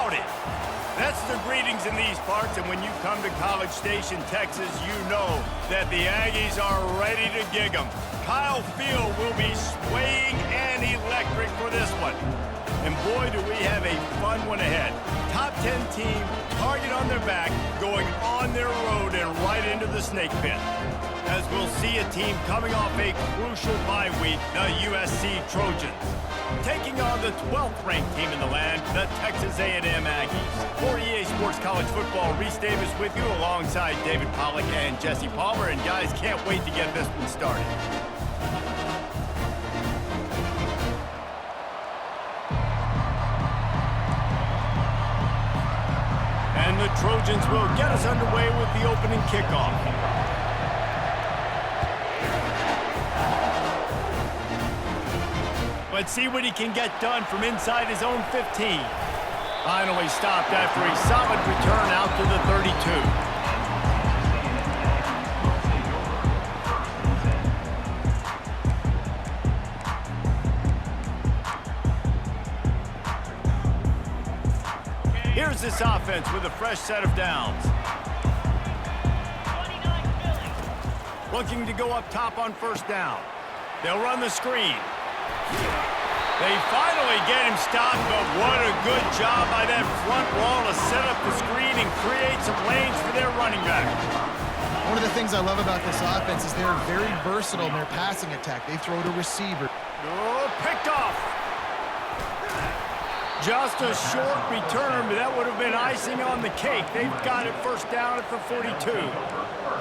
about it? That's the greetings in these parts, and when you come to College Station, Texas, you know that the Aggies are ready to gig 'em. Kyle Field will be swaying and electric for this one. And boy, do we have a fun one ahead. Top 10 team, target on their back, going on their road and right into the snake pit. As we'll see a team coming off a crucial bye week, the USC Trojans, taking on the 12th ranked team in the land, the Texas A&M Aggies. For EA Sports College Football, Reese Davis with you alongside David Pollack and Jesse Palmer. And guys, can't wait to get this one started. And the Trojans will get us underway with the opening kickoff. Let's see what he can get done from inside his own 15. Finally stopped after a solid return out to the 32. Here's this offense with a fresh set of downs. Looking to go up top on first down. They'll run the screen. They finally get him stopped, but what a good job by that front wall to set up the screen and create some lanes for their running back. One of the things I love about this offense is they're very versatile in their passing attack. They throw to receiver. Oh, picked off. Just a short return, but that would have been icing on the cake. They've got it first down at the 42.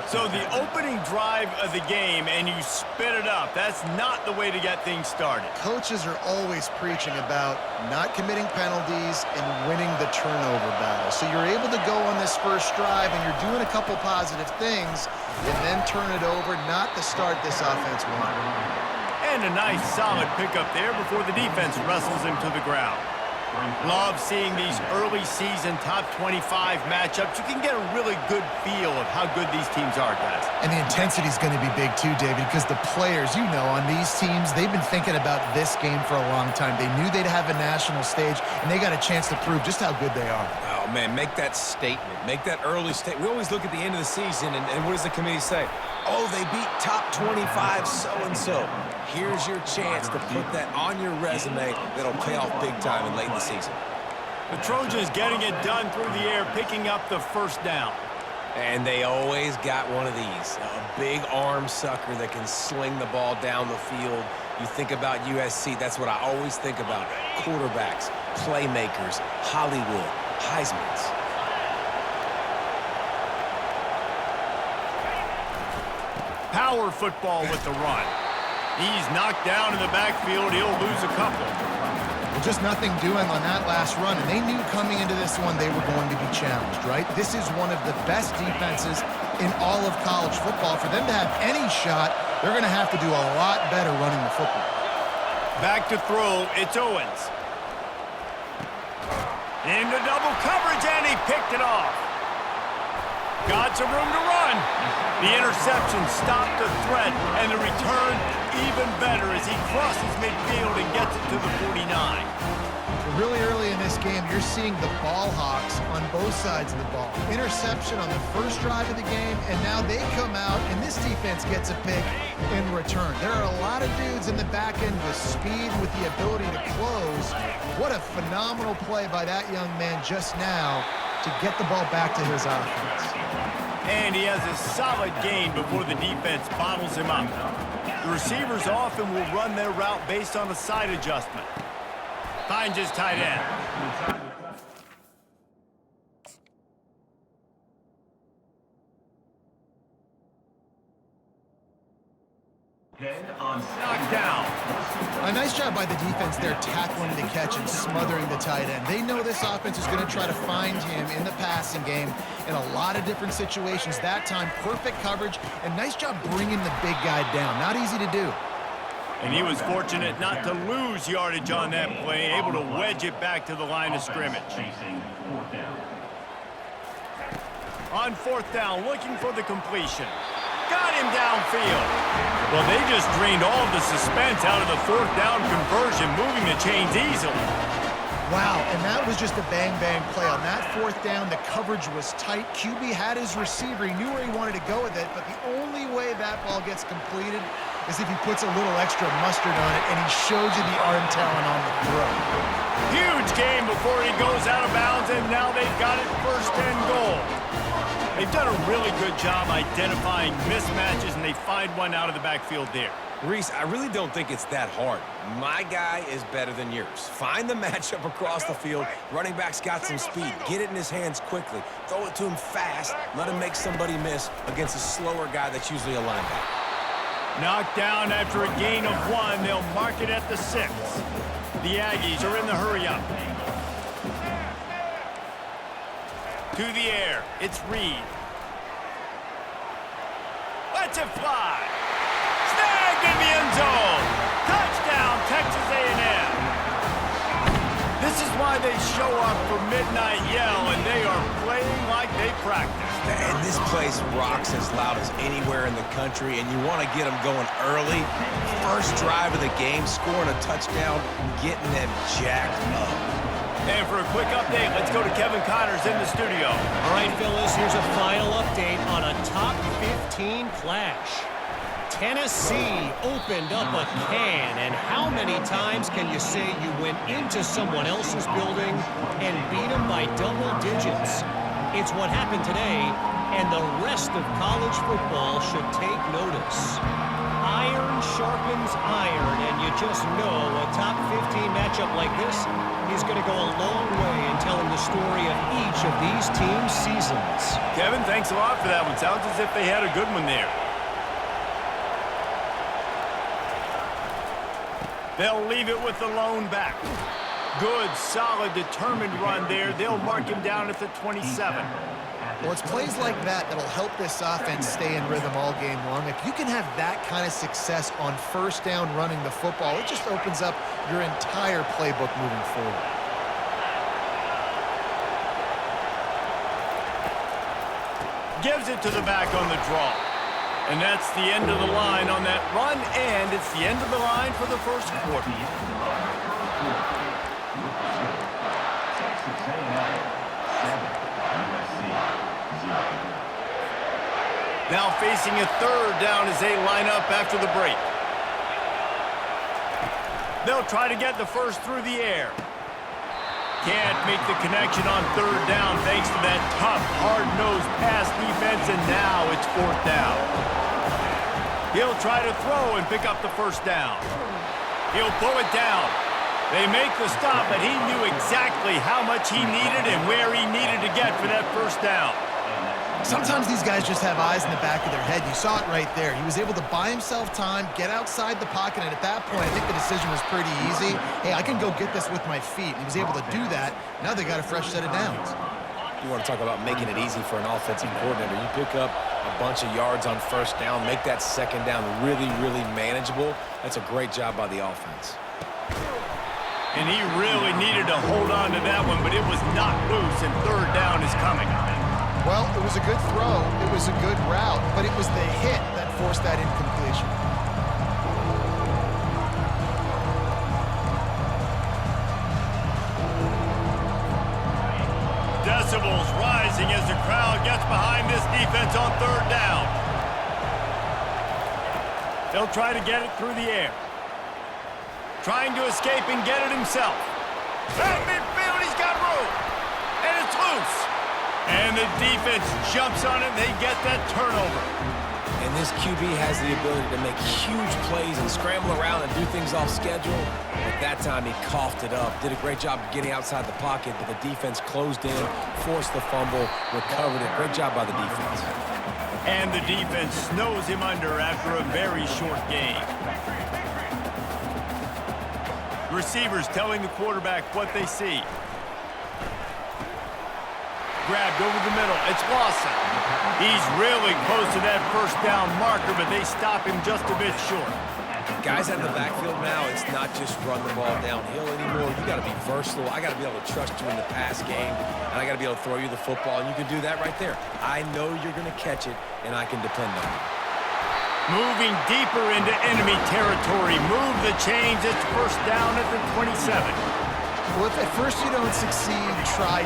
So the opening drive of the game, and you spit it up. That's not the way to get things started. Coaches are always preaching about not committing penalties and winning the turnover battle. So you're able to go on this first drive, and you're doing a couple positive things, and then turn it over, not to start this offense one. And a nice solid pickup there before the defense wrestles him to the ground. Love seeing these early season top 25 matchups. You can get a really good feel of how good these teams are, guys. And the intensity is going to be big too, David, because the players, you know, on these teams, they've been thinking about this game for a long time. They knew they'd have a national stage, and they got a chance to prove just how good they are. Oh, man, make that statement. Make that early statement. We always look at the end of the season, and what does the committee say? Oh, they beat top 25 so-and-so. Here's your chance to put that on your resume that'll pay off big time in late in the season. The Trojans getting it done through the air, picking up the first down. And they always got one of these, a big arm sucker that can sling the ball down the field. You think about USC, that's what I always think about. Quarterbacks, playmakers, Hollywood, Heismans. Power football with the run. He's knocked down in the backfield. He'll lose a couple. Well, just nothing doing on that last run, and they knew coming into this one they were going to be challenged, right? This is one of the best defenses in all of college football. For them to have any shot, they're going to have to do a lot better running the football. Back to throw, it's Owens. Into double coverage, and he picked it off. Got some room to run. The interception stopped the threat, and the return even better as he crosses midfield and gets it to the 49. Really early in this game, you're seeing the ball hawks on both sides of the ball. Interception on the first drive of the game, and now they come out, and this defense gets a pick in return. There are a lot of dudes in the back end with speed, with the ability to close. What a phenomenal play by that young man just now to get the ball back to his offense. And he has a solid gain before the defense bottles him up. The receivers often will run their route based on a side adjustment. Finds his tight end. Knocked down. A nice job by the defense there tackling the catch and smothering the tight end. They know this offense is going to try to find him in the passing game in a lot of different situations. That time, perfect coverage, and nice job bringing the big guy down. Not easy to do. And he was fortunate not to lose yardage on that play, able to wedge it back to the line of scrimmage. On fourth down, looking for the completion. Got him downfield. Well, they just drained all of the suspense out of the fourth down conversion, moving the chains easily. Wow, and that was just a bang-bang play. On that fourth down, the coverage was tight. QB had his receiver. He knew where he wanted to go with it, but the only way that ball gets completed is if he puts a little extra mustard on it, and he shows you the arm talent on the throw. Huge game before he goes out of bounds, and now they've got it first and goal. They've done a really good job identifying mismatches, and they find one out of the backfield there. Reese, I really don't think it's that hard. My guy is better than yours. Find the matchup across the field. Running back's got some speed. Get it in his hands quickly. Throw it to him fast. Let him make somebody miss against a slower guy that's usually a linebacker. Knocked down after a gain of 1. They'll mark it at the 6. The Aggies are in the hurry-up. To the air. It's Reed. Lets it fly. Snagged in the end zone. Touchdown, Texas A&M. This is why they show up for Midnight Yell, and they are playing like they practice. And this place rocks as loud as anywhere in the country, and you want to get them going early. First drive of the game, scoring a touchdown, getting them jacked up. And for a quick update, let's go to Kevin Connors in the studio. All right, fellas, here's a final update on a top 15 clash. Tennessee opened up a can, and how many times can you say you went into someone else's building and beat them by double digits? It's what happened today, and the rest of college football should take notice. Iron sharpens iron, and you just know a top 15 matchup like this is going to go a long way in telling the story of each of these teams' seasons. Kevin, thanks a lot for that one. Sounds as if they had a good one there. They'll leave it with the lone back. Good, solid, determined run there. They'll mark him down at the 27. Well, it's plays like that that'll help this offense stay in rhythm all game long. If you can have that kind of success on first down running the football, it just opens up your entire playbook moving forward. Gives it to the back on the draw. And that's the end of the line on that run, and it's the end of the line for the first quarter. Now facing a third down as they line up after the break. They'll try to get the first through the air. Can't make the connection on third down thanks to that tough, hard-nosed pass defense, and now it's fourth down. He'll try to throw and pick up the first down. He'll pull it down. They make the stop, but he knew exactly how much he needed and where he needed to get for that first down. Sometimes these guys just have eyes in the back of their head. You saw it right there. He was able to buy himself time, get outside the pocket, and at that point, I think the decision was pretty easy. Hey, I can go get this with my feet. He was able to do that. Now they got a fresh set of downs. You want to talk about making it easy for an offensive coordinator. You pick up a bunch of yards on first down, make that second down really, really manageable. That's a great job by the offense. And he really needed to hold on to that one, but it was not loose, and third down is coming. Well, it was a good throw. It was a good route, but it was the hit that forced that incompletion. Decibels rising as the crowd gets behind this defense on third down. They'll try to get it through the air. Trying to escape and get it himself. Back midfield, he's got room. And it's loose. And the defense jumps on it, and they get that turnover. And this QB has the ability to make huge plays and scramble around and do things off schedule. At that time, he coughed it up. Did a great job getting outside the pocket, but the defense closed in, forced the fumble, recovered it. Great job by the defense. And the defense snows him under after a very short game. Receivers telling the quarterback what they see. Grabbed over the middle. It's Lawson. He's really close to that first down marker, but they stop him just a bit short. Guys out in the backfield now, it's not just run the ball downhill anymore. You got to be versatile. I got to be able to trust you in the pass game, and I got to be able to throw you the football, and you can do that right there. I know you're going to catch it, and I can depend on you. Moving deeper into enemy territory. Move the chains. It's first down at the 27. Well, if at first you don't succeed, try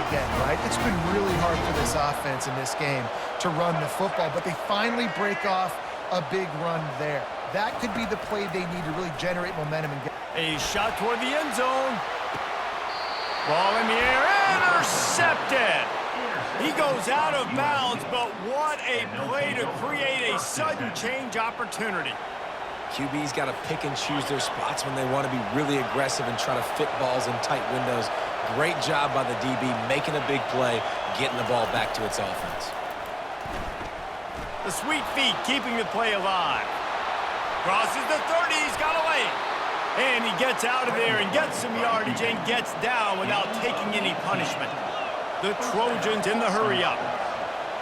again, right? It's been really hard for this offense in this game to run the football, but they finally break off a big run there. That could be the play they need to really generate momentum and get. A shot toward the end zone. Ball in the air, intercepted. He goes out of bounds, but what a play to create a sudden change opportunity. QB's got to pick and choose their spots when they want to be really aggressive and try to fit balls in tight windows. Great job by the DB making a big play, getting the ball back to its offense. The sweet feet keeping the play alive. Crosses the 30, he's got away. And he gets out of there and gets some yardage and gets down without taking any punishment. The Trojans in the hurry-up.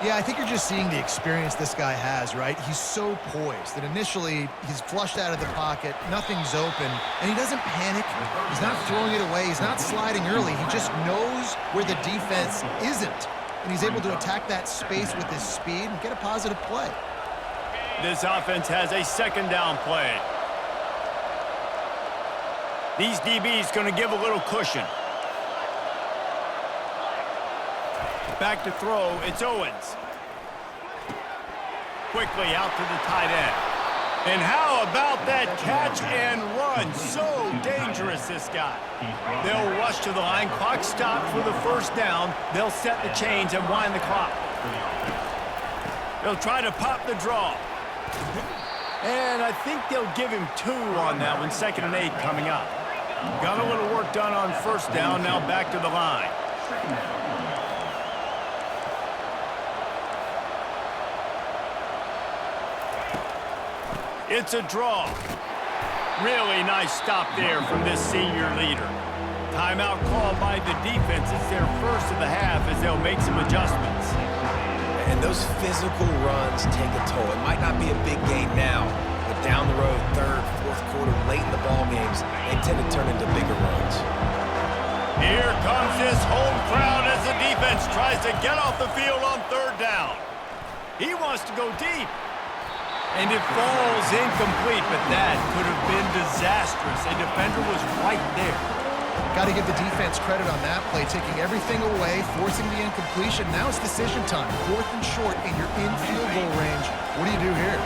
Yeah, I think you're just seeing the experience this guy has, right? He's so poised that initially he's flushed out of the pocket, nothing's open, and he doesn't panic. He's not throwing it away. He's not sliding early. He just knows where the defense isn't, and he's able to attack that space with his speed and get a positive play. This offense has a second down play. These DBs going to give a little cushion. Back to throw, it's Owens. Quickly out to the tight end. And how about that catch and run? So dangerous, this guy. They'll rush to the line, clock stopped for the first down. They'll set the chains and wind the clock. They'll try to pop the draw. And I think they'll give him 2 on that one, 2nd and 8 coming up. Got a little work done on first down, now back to the line. It's a draw. Really nice stop there from this senior leader. Timeout called by the defense. It's their first of the half as they'll make some adjustments. And those physical runs take a toll. It might not be a big gain now, but down the road, 3rd, 4th quarter, late in the ball games, they tend to turn into bigger runs. Here comes this home crowd as the defense tries to get off the field on 3rd down. He wants to go deep. And it falls incomplete, but that could have been disastrous. A defender was right there. Got to give the defense credit on that play, taking everything away, forcing the incompletion. Now it's decision time. 4th and short, and you're in field goal range. What do you do here?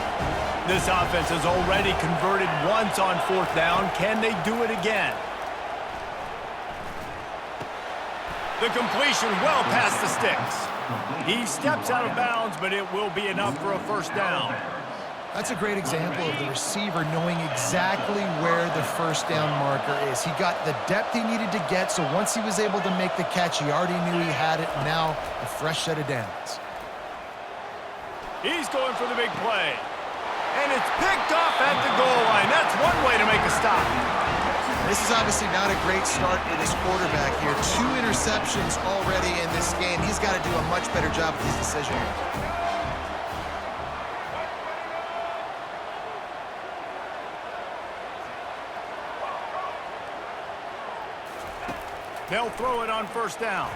This offense has already converted once on 4th down. Can they do it again? The completion well past the sticks. He steps out of bounds, but it will be enough for a first down. That's a great example of the receiver knowing exactly where the first down marker is. He got the depth he needed to get, so once he was able to make the catch, he already knew he had it. Now, a fresh set of downs. He's going for the big play. And it's picked off at the goal line. That's one way to make a stop. This is obviously not a great start for this quarterback here. 2 interceptions already in this game. He's got to do a much better job with his decision. They'll throw it on first down.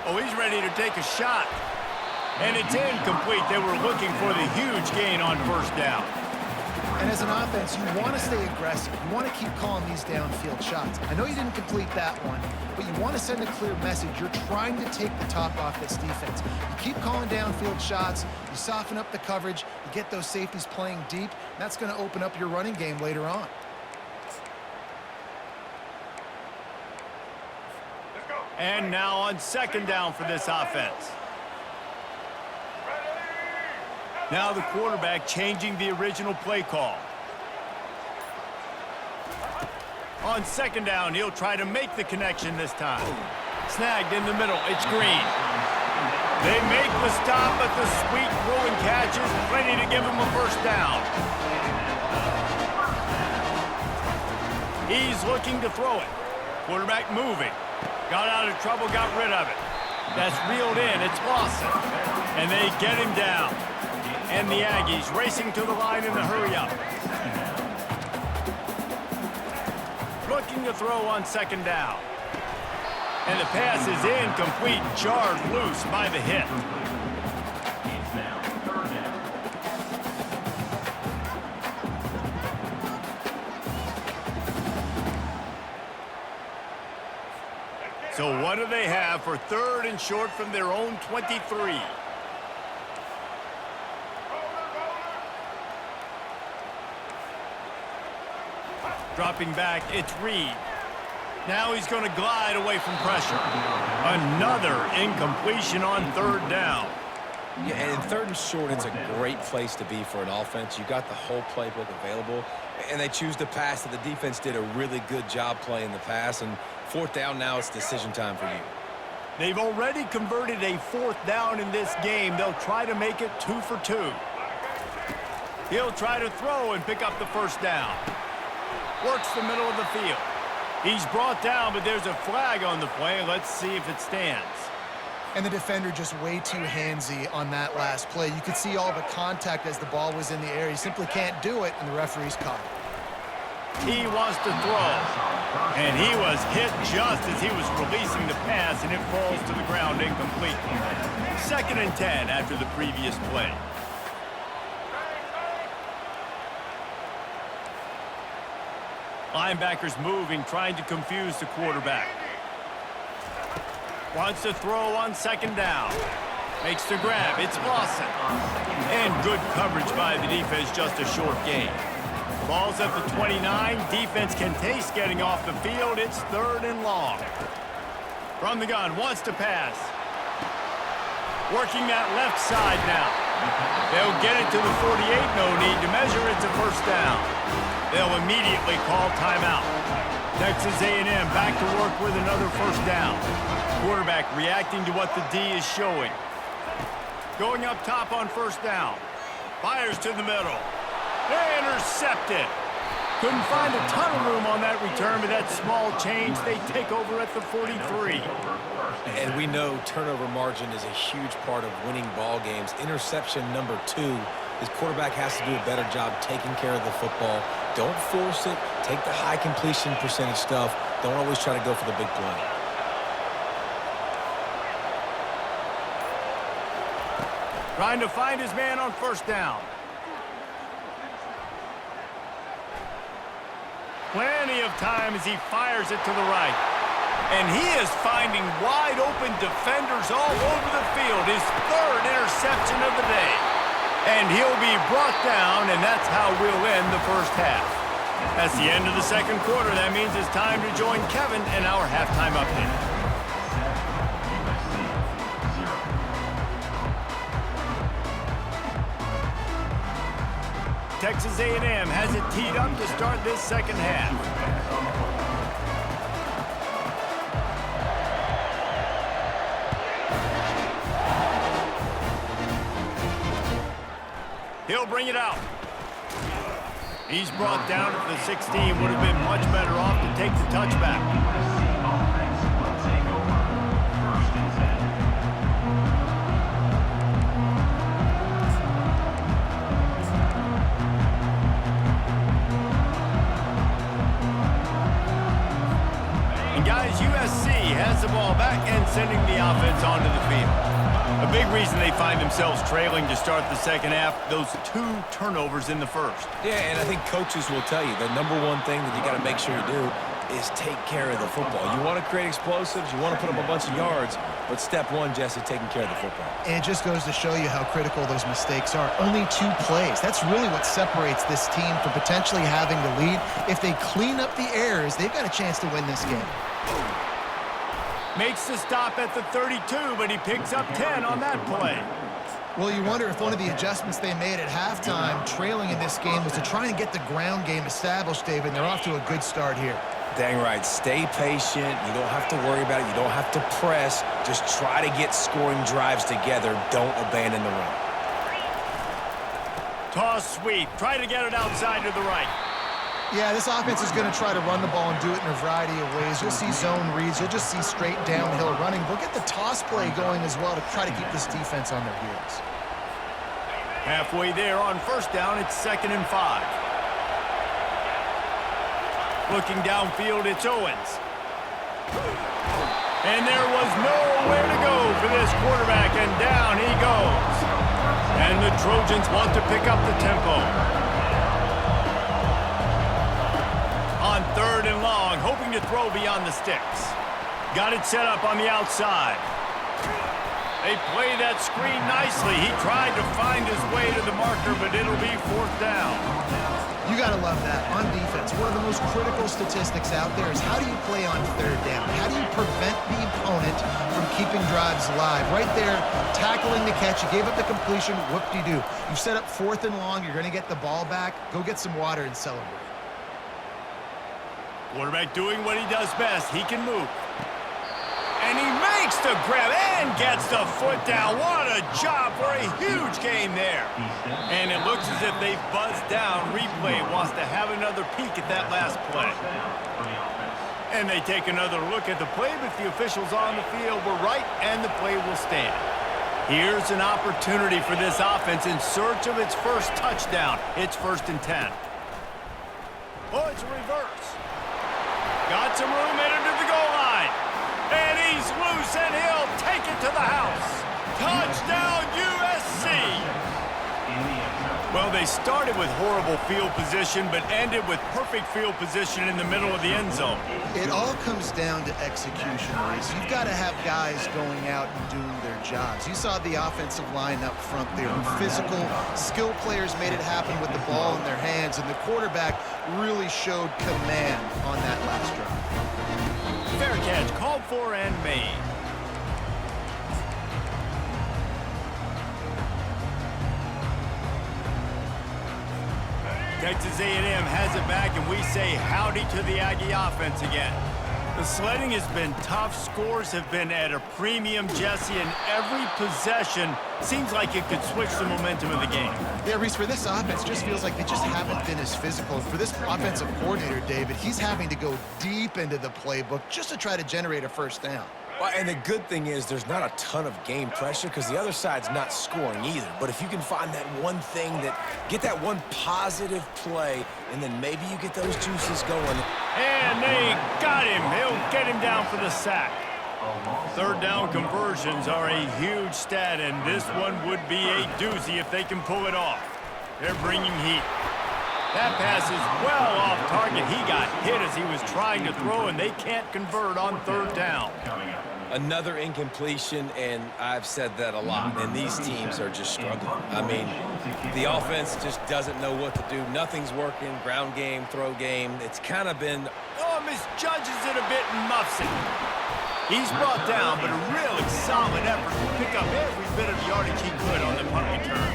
Oh, he's ready to take a shot. And it's incomplete. They were looking for the huge gain on first down. And as an offense, you want to stay aggressive. You want to keep calling these downfield shots. I know you didn't complete that one, but you want to send a clear message. You're trying to take the top off this defense. You keep calling downfield shots. You soften up the coverage. You get those safeties playing deep. That's going to open up your running game later on. And now on 2nd down for this offense. Now the quarterback changing the original play call. On 2nd down, he'll try to make the connection this time. Snagged in the middle, it's Green. They make the stop, but the sweet throwing catch is ready to give him a first down. He's looking to throw it. Quarterback moving. Got out of trouble, got rid of it. That's reeled in, it's Lawson. And they get him down. And the Aggies racing to the line in the hurry-up. Looking to throw on 2nd down. And the pass is incomplete, jarred loose by the hit. So what do they have for 3rd and short from their own 23? Dropping back, it's Reed. Now he's going to glide away from pressure. Another incompletion on 3rd down. Yeah, and in 3rd and short, it's a great place to be for an offense. You got the whole playbook available, and they choose to pass. So the defense did a really good job playing the pass, and 4th down now, it's decision time for you. They've already converted a 4th down in this game. They'll try to make it 2 for 2. He'll try to throw and pick up the 1st down. Works the middle of the field. He's brought down, but there's a flag on the play. Let's see if it stands. And the defender just way too handsy on that last play. You could see all the contact as the ball was in the air. He simply can't do it, and the referee's caught it. He wants to throw. And he was hit just as he was releasing the pass, and it falls to the ground incomplete. 2nd and 10 after the previous play. Linebackers moving, trying to confuse the quarterback. Wants to throw on 2nd down. Makes the grab. It's Lawson. And good coverage by the defense, just a short gain. Ball's at the 29. Defense can taste getting off the field. It's 3rd and long. From the gun, wants to pass. Working that left side now. They'll get it to the 48. No need to measure. It's a 1st down. They'll immediately call timeout. Texas A&M back to work with another 1st down. Quarterback reacting to what the D is showing. Going up top on 1st down. Fires to the middle. Intercepted. Couldn't find a ton of room on that return, but that small change, they take over at the 43. And we know turnover margin is a huge part of winning ball games. Interception number 2. His quarterback has to do a better job taking care of the football. Don't force it. Take the high completion percentage stuff. Don't always try to go for the big play. Trying to find his man on 1st down. Plenty of time as he fires it to the right. And he is finding wide open defenders all over the field. His 3rd interception of the day. And he'll be brought down, and that's how we'll end the 1st half. That's the end of the 2nd quarter. That means it's time to join Kevin in our halftime update. Texas A&M has it teed up to start this 2nd half. He'll bring it out. He's brought down at the 16. Would have been much better off to take the touchback. And guys, USC has the ball back and sending the offense onto the field. A big reason they find themselves trailing to start the 2nd half, those 2 turnovers in the 1st. Yeah, and I think coaches will tell you the number 1 thing that you got to make sure you do is take care of the football. You want to create explosives, you want to put up a bunch of yards, but step 1, Jesse, taking care of the football. And it just goes to show you how critical those mistakes are. Only 2 plays. That's really what separates this team from potentially having the lead. If they clean up the errors, they've got a chance to win this game. Makes the stop at the 32, but he picks up 10 on that play. Well, you wonder if one of the adjustments they made at halftime, trailing in this game, was to try and get the ground game established, David. They're off to a good start here. Dang right. Stay patient. You don't have to worry about it. You don't have to press. Just try to get scoring drives together. Don't abandon the run. Toss sweep. Try to get it outside to the right. Yeah, this offense is going to try to run the ball and do it in a variety of ways. You'll see zone reads. You'll just see straight downhill running. We'll get the toss play going as well to try to keep this defense on their heels. Halfway there on 1st down, it's 2nd and 5. Looking downfield, it's Owens. And there was nowhere to go for this quarterback, and down he goes. And the Trojans want to pick up the tempo. On 3rd and long, hoping to throw beyond the sticks. Got it set up on the outside. They play that screen nicely. He tried to find his way to the marker, but it'll be 4th down. You got to love that. On defense, one of the most critical statistics out there is how do you play on 3rd down? How do you prevent the opponent from keeping drives alive? Right there, tackling the catch. You gave up the completion. Whoop-de-doo. You set up 4th and long. You're going to get the ball back. Go get some water and celebrate. Quarterback doing what he does best. He can move. And he makes the grab and gets the foot down. What a job for a huge game there. And it looks as if they've buzzed down. Replay wants to have another peek at that last play. And they take another look at the play, but the officials on the field were right, and the play will stand. Here's an opportunity for this offense in search of its first touchdown. It's 1st and 10. Oh, it's a reverse. Got some room headed to the goal line. And he's loose, and he'll take it to the house. Touchdown, USC! Well, they started with horrible field position, but ended with perfect field position in the middle of the end zone. It all comes down to execution, Reese. You've got to have guys going out and doing their jobs. You saw the offensive line up front there. Physical, skilled players made it happen with the ball in their hands, and the quarterback really showed command on that last drive. Fair catch, called for and made. Texas A&M has it back, and we say howdy to the Aggie offense again. The sledding has been tough. Scores have been at a premium, Jesse, and every possession seems like it could switch the momentum of the game. Yeah, Reese, for this offense, just feels like they just haven't been as physical. For this offensive coordinator, David, he's having to go deep into the playbook just to try to generate a 1st down. Well, and the good thing is there's not a ton of game pressure because the other side's not scoring either. But if you can find that one thing get that one positive play, and then maybe you get those juices going. And they got him. He'll get him down for the sack. 3rd down conversions are a huge stat, and this one would be a doozy if they can pull it off. They're bringing heat. That pass is well off target. He got hit as he was trying to throw, and they can't convert on 3rd down. Another incompletion, and I've said that a lot, and these teams are just struggling. I mean, the offense just doesn't know what to do. Nothing's working. Ground game, throw game. It's kind of been... Oh, misjudges it a bit and muffs it. He's brought down, but a really solid effort to pick up every bit of yardage he could on the punt return.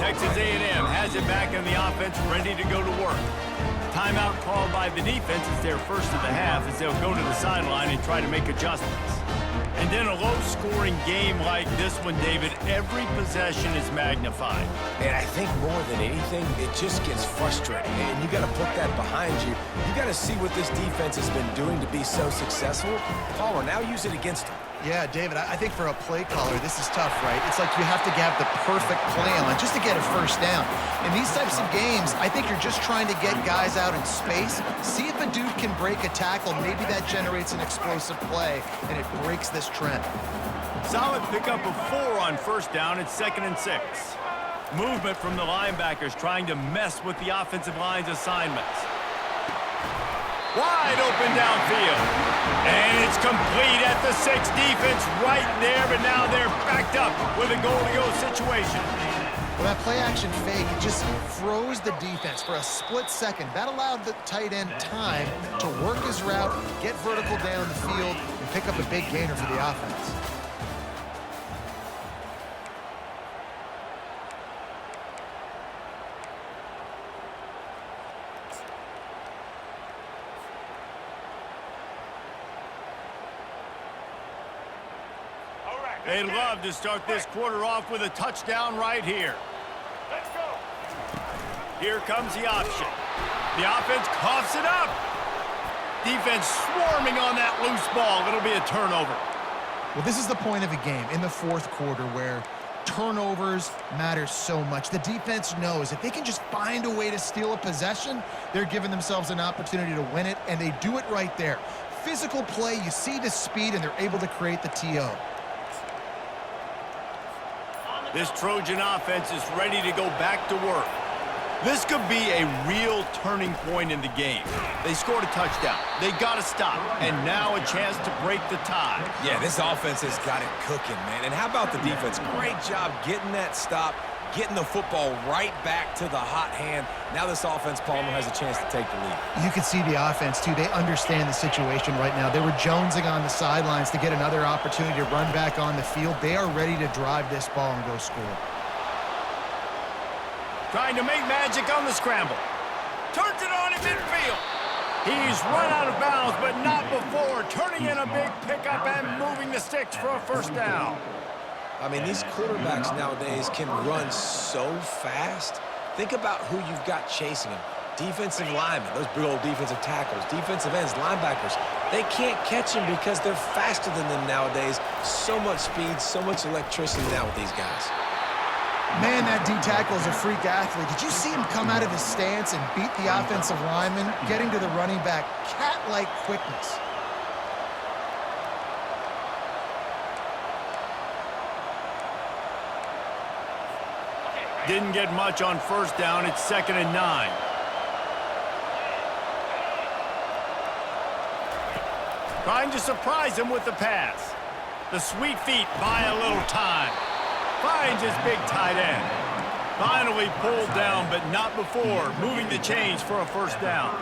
Texas A&M has it back on the offense, ready to go to work. Timeout called by the defense is their first of the half as they'll go to the sideline and try to make adjustments. And in a low-scoring game like this one, David, every possession is magnified. And I think more than anything, it just gets frustrating. And you got to put that behind you. You got to see what this defense has been doing to be so successful. Palmer, now use it against them. Yeah, David, I think for a play caller, this is tough, right? It's like you have to have the perfect play on just to get a 1st down. In these types of games, I think you're just trying to get guys out in space, see if a dude can break a tackle. Maybe that generates an explosive play, and it breaks this trend. Solid pickup of 4 on 1st down. It's 2nd and 6. Movement from the linebackers trying to mess with the offensive line's assignments. Wide open downfield. And it's complete at the 6. Defense right there, but now they're backed up with a goal-to-go situation. Well, that play-action fake just froze the defense for a split second. That allowed the tight end time to work his route, get vertical down the field, and pick up a big gainer for the offense. They'd love to start this quarter off with a touchdown right here. Let's go. Here comes the option. The offense coughs it up. Defense swarming on that loose ball. It'll be a turnover. Well, this is the point of a game in the 4th quarter where turnovers matter so much. The defense knows if they can just find a way to steal a possession, they're giving themselves an opportunity to win it, and they do it right there. Physical play, you see the speed, and they're able to create the TO. This Trojan offense is ready to go back to work. This could be a real turning point in the game. They scored a touchdown. They got to stop. And now a chance to break the tie. Yeah, this offense has got it cooking, man. And how about the defense? Great job getting that stop, getting the football right back to the hot hand. Now this offense, Palmer, has a chance to take the lead. You can see the offense, too. They understand the situation right now. They were jonesing on the sidelines to get another opportunity to run back on the field. They are ready to drive this ball and go score. Trying to make magic on the scramble. Turns it on in midfield. He's run out of bounds, but not before. Turning in a big pickup and moving the sticks for a first down. I mean, these quarterbacks nowadays can run so fast. Think about who you've got chasing them. Defensive linemen, those big old defensive tackles, defensive ends, linebackers. They can't catch them because they're faster than them nowadays. So much speed, so much electricity now with these guys. Man, that D-tackle is a freak athlete. Did you see him come out of his stance and beat the offensive lineman, getting to the running back? Cat-like quickness. Didn't get much on first down. It's 2nd and 9. Trying to surprise him with the pass. The sweet feet buy a little time. Finds his big tight end. Finally pulled down, but not before. Moving the chains for a first down.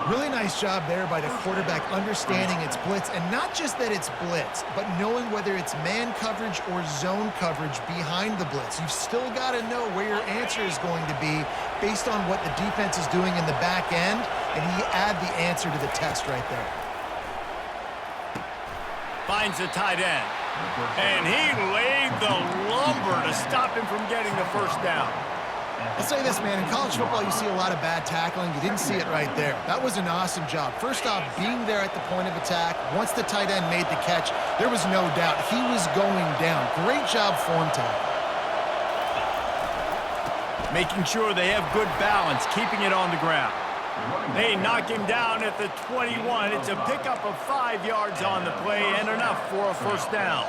Really nice job there by the quarterback understanding it's blitz, and not just that it's blitz, but knowing whether it's man coverage or zone coverage behind the blitz. You've still got to know where your answer is going to be based on what the defense is doing in the back end, and he add the answer to the test right there. Finds the tight end. And he laid the lumber to stop him from getting the first down. I'll say this, man. In college football, you see a lot of bad tackling. You didn't see it right there. That was an awesome job. First off, being there at the point of attack. Once the tight end made the catch, there was no doubt he was going down. Great job form tackle. Making sure they have good balance, keeping it on the ground. They knock him down at the 21. It's a pickup of 5 yards on the play and enough for a first down.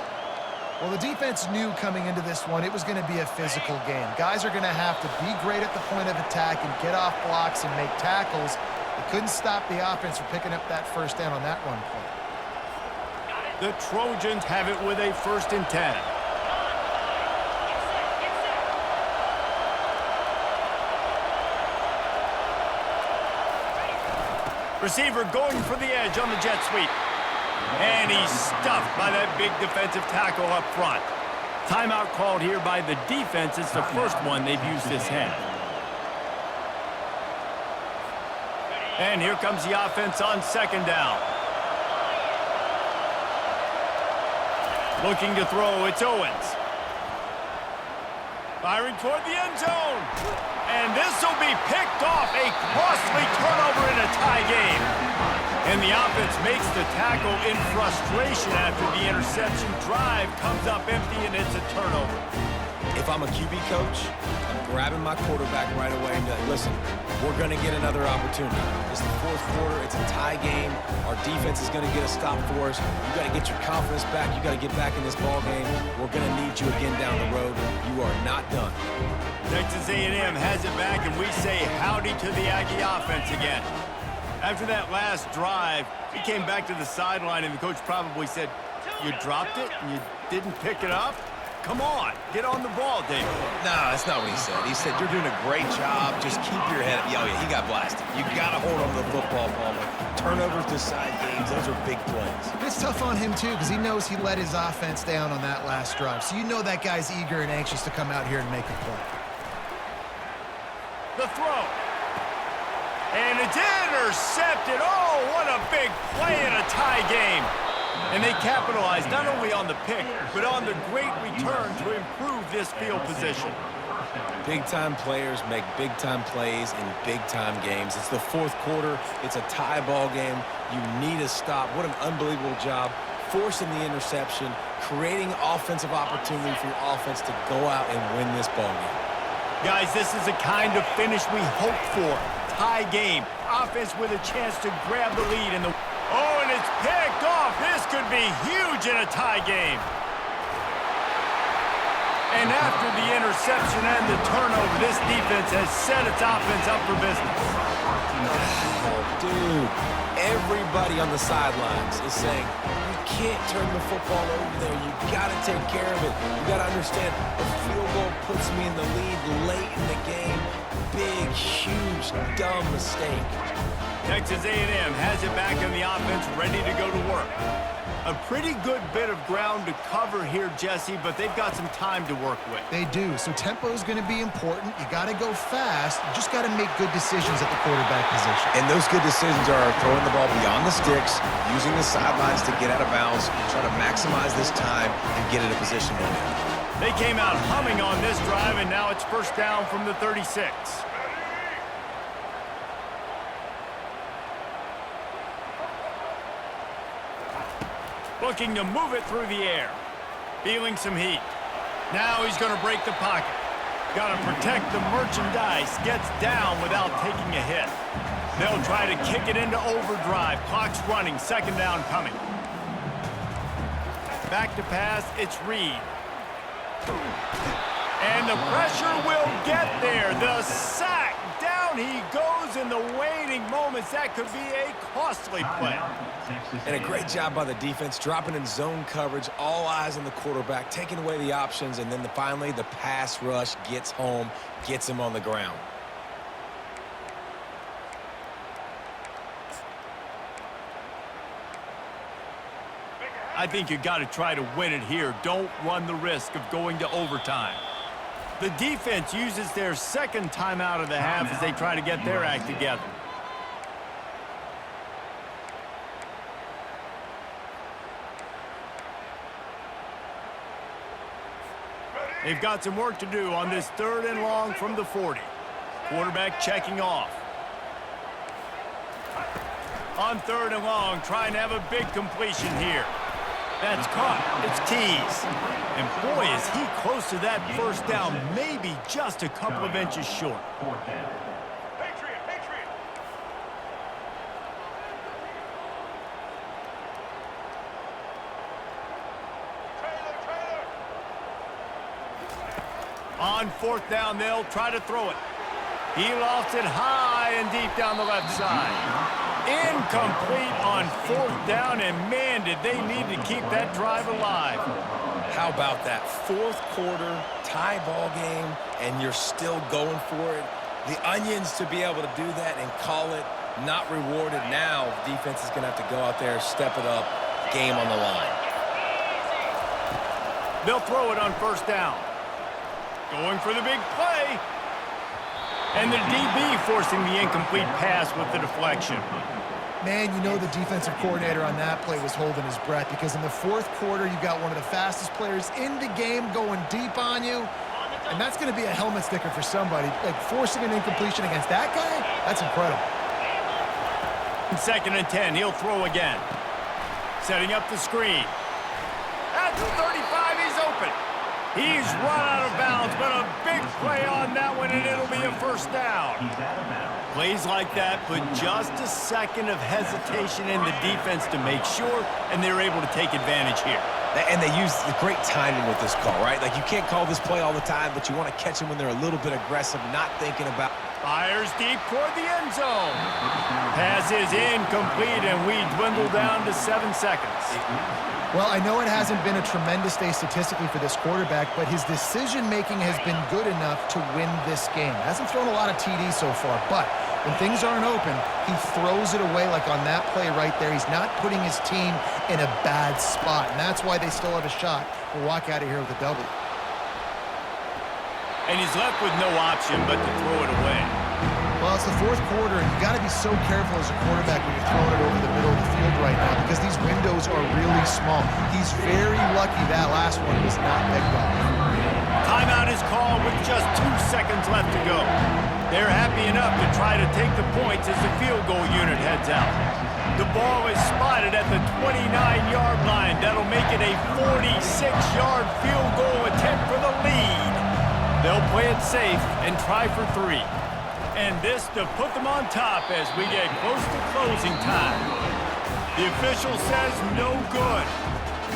Well, the defense knew coming into this one it was going to be a physical game. Guys are going to have to be great at the point of attack and get off blocks and make tackles. They couldn't stop the offense from picking up that first down on that run play. The Trojans have it with a 1st and 10. Receiver going for the edge on the jet sweep. And he's stuffed by that big defensive tackle up front. Timeout called here by the defense. It's the first one they've used this half. And here comes the offense on 2nd down. Looking to throw, it's Owens. Firing toward the end zone. And this will be picked off. A costly turnover in a tie game. And the offense makes the tackle in frustration after the interception. Drive comes up empty, and it's a turnover. If I'm a QB coach, I'm grabbing my quarterback right away and be like, listen, we're going to get another opportunity. It's the 4th quarter. It's a tie game. Our defense is going to get a stop for us. You got to get your confidence back. You got to get back in this ball game. We're going to need you again down the road. You are not done. Texas A&M has it back, and we say howdy to the Aggie offense again. After that last drive, he came back to the sideline, and the coach probably said, you dropped it and you didn't pick it up? Come on, get on the ball, David. No, that's not what he said. He said, you're doing a great job. Just keep your head up. Oh, yeah, he got blasted. You got to hold on to the football, Palmer. Turnovers decide games. Those are big plays. It's tough on him, too, because he knows he let his offense down on that last drive. So you know that guy's eager and anxious to come out here and make a play. The throw. And it's intercepted. Oh, what a big play in a tie game. And they capitalized not only on the pick, but on the great return to improve this field position. Big-time players make big-time plays in big-time games. It's the 4th quarter. It's a tie ball game. You need a stop. What an unbelievable job. Forcing the interception, creating offensive opportunity for your offense to go out and win this ball game. Guys, this is the kind of finish we hoped for. Tie game. Offense with a chance to grab the lead in the... Oh, and it's picked off. This could be huge in a tie game. And after the interception and the turnover, this defense has set its offense up for business. Dude, everybody on the sidelines is saying, you can't turn the football over there. You got to take care of it. You got to understand, a field goal puts me in the lead late in the game. Big, huge, dumb mistake. Texas A&M has it back in the offense, ready to go to work. A pretty good bit of ground to cover here, Jesse, but they've got some time to work with. They do, so tempo is going to be important. You got to go fast. You just got to make good decisions at the quarterback position. And those good decisions are throwing the ball beyond the sticks, using the sidelines to get out of bounds, trying to maximize this time and get in a position to win. They came out humming on this drive, and now it's first down from the 36. Looking to move it through the air. Feeling some heat. Now he's going to break the pocket. Got to protect the merchandise. Gets down without taking a hit. They'll try to kick it into overdrive. Clock's running. Second down coming. Back to pass. It's Reed. And the pressure will get there. The sack. Down he goes in the waning moments. That could be a costly play. And a great job by the defense, dropping in zone coverage, all eyes on the quarterback, taking away the options, and then finally the pass rush gets home, gets him on the ground. I think you got to try to win it here. Don't run the risk of going to overtime. The defense uses their second timeout of the half as they try to get their act together. They've got some work to do on this 3rd and long from the 40. Quarterback checking off. On 3rd and long, trying to have a big completion here. That's caught. It's Keys. And boy, is he close to that first down, maybe just a couple of inches short. On 4th down, they'll try to throw it. He lofts it high and deep down the left side. Incomplete on 4th down, and man, did they need to keep that drive alive. How about that? 4th quarter, tie ball game, and you're still going for it. The onions to be able to do that and call it not rewarded. Now, defense is going to have to go out there, step it up, game on the line. They'll throw it on 1st down. Going for the big play. And the DB forcing the incomplete pass with the deflection. Man, you know the defensive coordinator on that play was holding his breath, because in the 4th quarter, you got one of the fastest players in the game going deep on you. And that's going to be a helmet sticker for somebody. Like, forcing an incompletion against that guy, that's incredible. 2nd and 10, he'll throw again. Setting up the screen. At the 35, he's open. He's run out of bounds, but a big play on that one, and it'll be a first down. Plays like that put just a second of hesitation in the defense to make sure, and they're able to take advantage here. And they use the great timing with this call, right? Like, you can't call this play all the time, but you want to catch them when they're a little bit aggressive, not thinking about... Fires deep toward the end zone. Pass is incomplete, and we dwindle down to 7 seconds. Well, I know it hasn't been a tremendous day statistically for this quarterback, but his decision-making has been good enough to win this game. Hasn't thrown a lot of TDs so far, but when things aren't open, he throws it away like on that play right there. He's not putting his team in a bad spot, and that's why they still have a shot to walk out of here with a W. And he's left with no option but to throw it away. Well, it's the 4th quarter, and you got to be so careful as a quarterback when you're throwing it over the middle of the field right now, because these windows are really small. He's very lucky that last one was not picked off. Timeout is called with just 2 seconds left to go. They're happy enough to try to take the points as the field goal unit heads out. The ball is spotted at the 29-yard line. That'll make it a 46-yard field goal attempt for the lead. They'll play it safe and try for 3. And this to put them on top as we get close to closing time. The official says no good.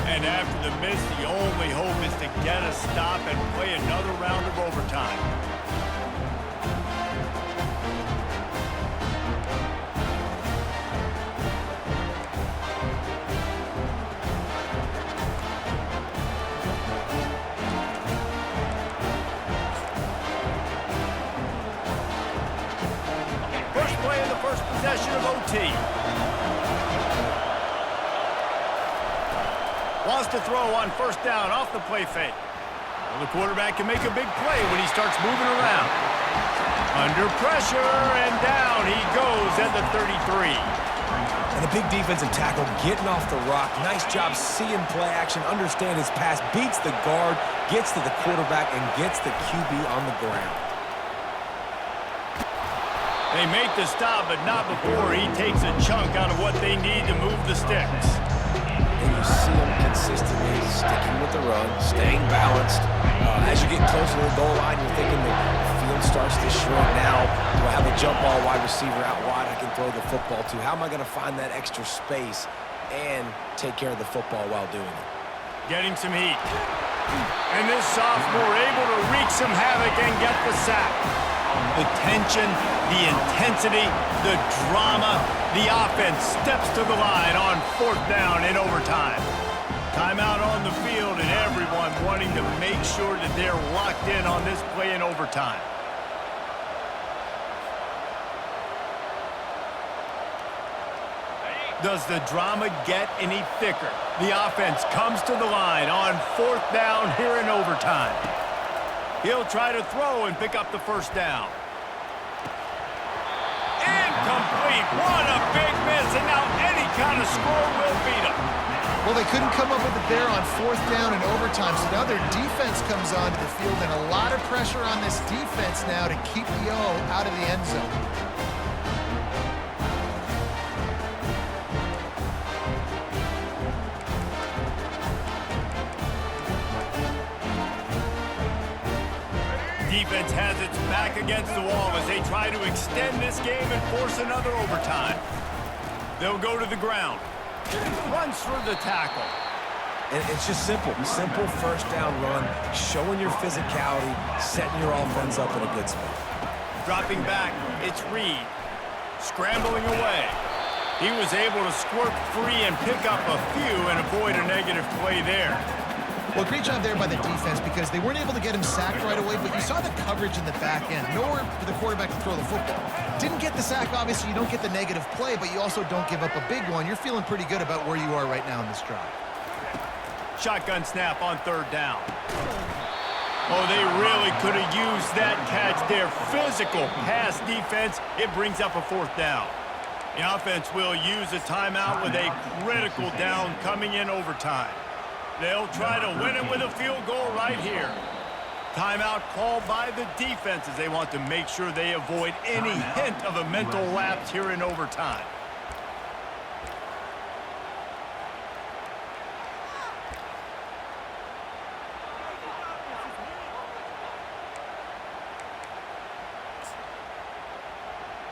And after the miss, the only hope is to get a stop and play another round of overtime. First play of the first possession of OT. Wants to throw on first down off the play fake. Well, the quarterback can make a big play when he starts moving around. Under pressure, and down he goes at the 33. And a big defensive tackle getting off the rock. Nice job seeing play action, understand his pass, beats the guard, gets to the quarterback, and gets the QB on the ground. They make the stop, but not before he takes a chunk out of what they need to move the sticks. And you see him consistently sticking with the run, staying balanced. As you get closer to the goal line, you're thinking the field starts to shrink now. Do I have a jump ball wide receiver out wide I can throw the football to? How am I going to find that extra space and take care of the football while doing it? Getting some heat. And this sophomore able to wreak some havoc and get the sack. The tension, the intensity, the drama, the offense steps to the line on fourth down in overtime. Timeout on the field and everyone wanting to make sure that they're locked in on this play in overtime. Does the drama get any thicker? The offense comes to the line on fourth down here in overtime. He'll try to throw and pick up the first down. Incomplete. What a big miss, and now any kind of score will beat him. Well, they couldn't come up with it there on fourth down in overtime, so now their defense comes onto the field, and a lot of pressure on this defense now to keep the O out of the end zone. Defense has its back against the wall as they try to extend this game and force another overtime. They'll go to the ground. Runs through the tackle. And it's just simple. Simple first down run, showing your physicality, setting your offense up in a good spot. Dropping back, it's Reed. Scrambling away. He was able to squirt free and pick up a few and avoid a negative play there. Well, great job there by the defense because they weren't able to get him sacked right away, but you saw the coverage in the back end. Nowhere for the quarterback to throw the football. Didn't get the sack, obviously. You don't get the negative play, but you also don't give up a big one. You're feeling pretty good about where you are right now in this drive. Shotgun snap on third down. Oh, they really could have used that catch there. Physical pass defense. It brings up a fourth down. The offense will use a timeout with a critical down coming in overtime. They'll try to win it with a field goal right here. Timeout called by the defense as they want to make sure they avoid any hint of a mental lapse here in overtime.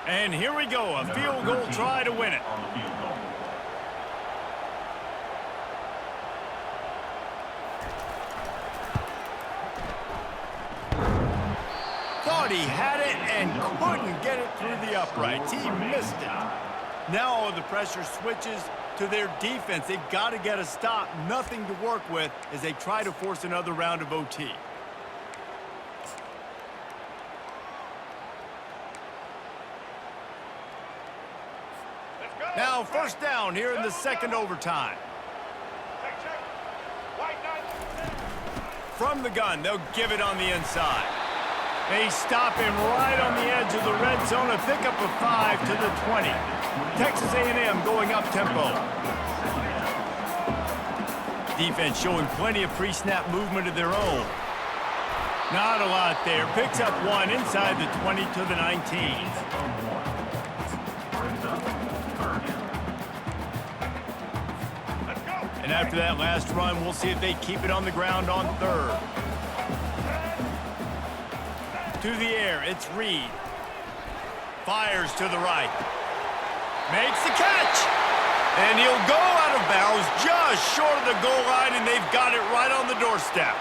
And here we go, a field goal try to win it. He had it and couldn't get it through the uprights. He missed it. Now the pressure switches to their defense. They've got to get a stop. Nothing to work with as they try to force another round of OT. Now first down here in the second overtime. From the gun, they'll give it on the inside. They stop him right on the edge of the red zone and pick up a 5 to the 20. Texas A&M going up tempo. Defense showing plenty of pre-snap movement of their own. Not a lot there. Picks up one inside the 20 to the 19. And after that last run, we'll see if they keep it on the ground on third. To the air, it's Reed. Fires to the right. Makes the catch. And he'll go out of bounds just short of the goal line, and they've got it right on the doorstep.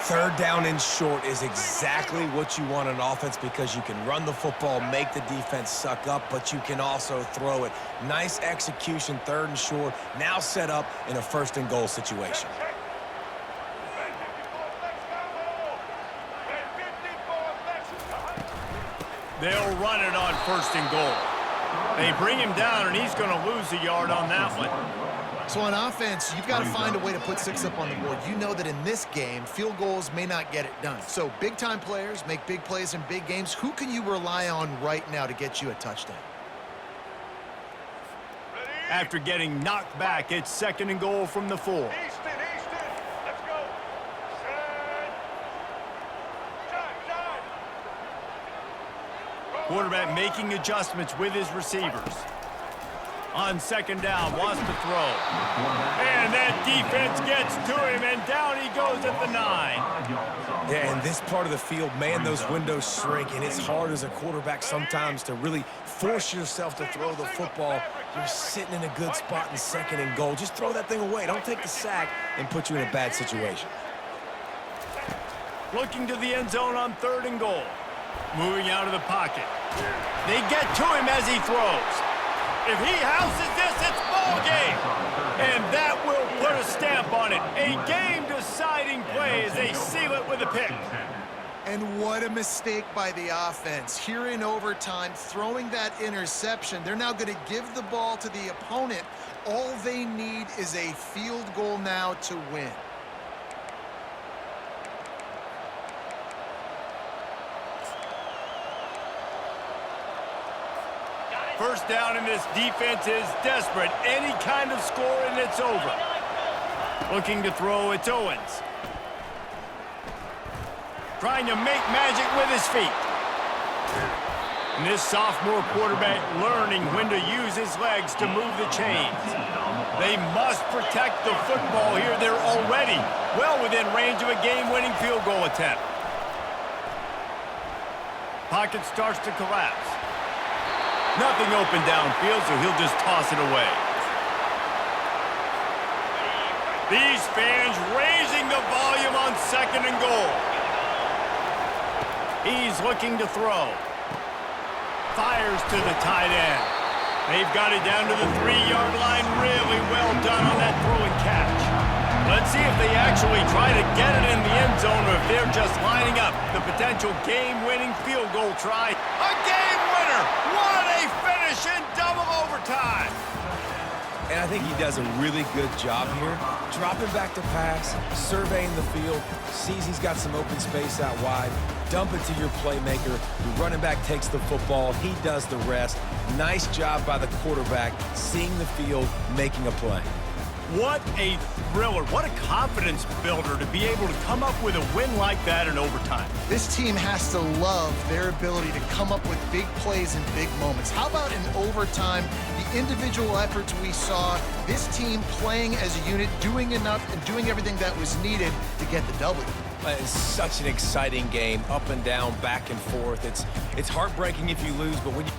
Third down and short is exactly what you want on offense because you can run the football, make the defense suck up, but you can also throw it. Nice execution, third and short, now set up in a first and goal situation. They'll run it on first and goal. They bring him down, and he's going to lose a yard on that one. So on offense, you've got to find a way to put 6 up on the board. You know that in this game, field goals may not get it done. So big-time players make big plays in big games. Who can you rely on right now to get you a touchdown? After getting knocked back, it's second and goal from the 4. Let's go. Quarterback making adjustments with his receivers. On second down, wants to throw. And that defense gets to him, and down he goes at the 9. Yeah, in this part of the field, man, those windows shrink, and it's hard as a quarterback sometimes to really force yourself to throw the football. You're sitting in a good spot in second and goal. Just throw that thing away. Don't take the sack and put you in a bad situation. Looking to the end zone on third and goal. Moving out of the pocket. They get to him as he throws. If he houses this, it's ball game. And that will put a stamp on it. A game-deciding play as they seal it with a pick. And what a mistake by the offense. Here in overtime, throwing that interception, they're now going to give the ball to the opponent. All they need is a field goal now to win. First down, and this defense is desperate. Any kind of score, and it's over. Looking to throw, it's Owens. Trying to make magic with his feet. And this sophomore quarterback learning when to use his legs to move the chains. They must protect the football here. They're already well within range of a game-winning field goal attempt. Pocket starts to collapse. Nothing open downfield, so he'll just toss it away. These fans raising the volume on second and goal. He's looking to throw. Fires to the tight end. They've got it down to the 3-yard line. Really well done on that throw and catch. Let's see if they actually try to get it in the end zone or if they're just lining up the potential game-winning field goal try. A game winner! What a finish in double overtime! And I think he does a really good job here. Dropping back to pass, surveying the field, sees he's got some open space out wide, dump it to your playmaker. The running back takes the football. He does the rest. Nice job by the quarterback, seeing the field, making a play. What a thriller. What a confidence builder to be able to come up with a win like that in overtime. This team has to love their ability to come up with big plays in big moments. How about in overtime, the individual efforts we saw, this team playing as a unit, doing enough and doing everything that was needed to get the W. It's such an exciting game, up and down, back and forth. It's heartbreaking if you lose, but when you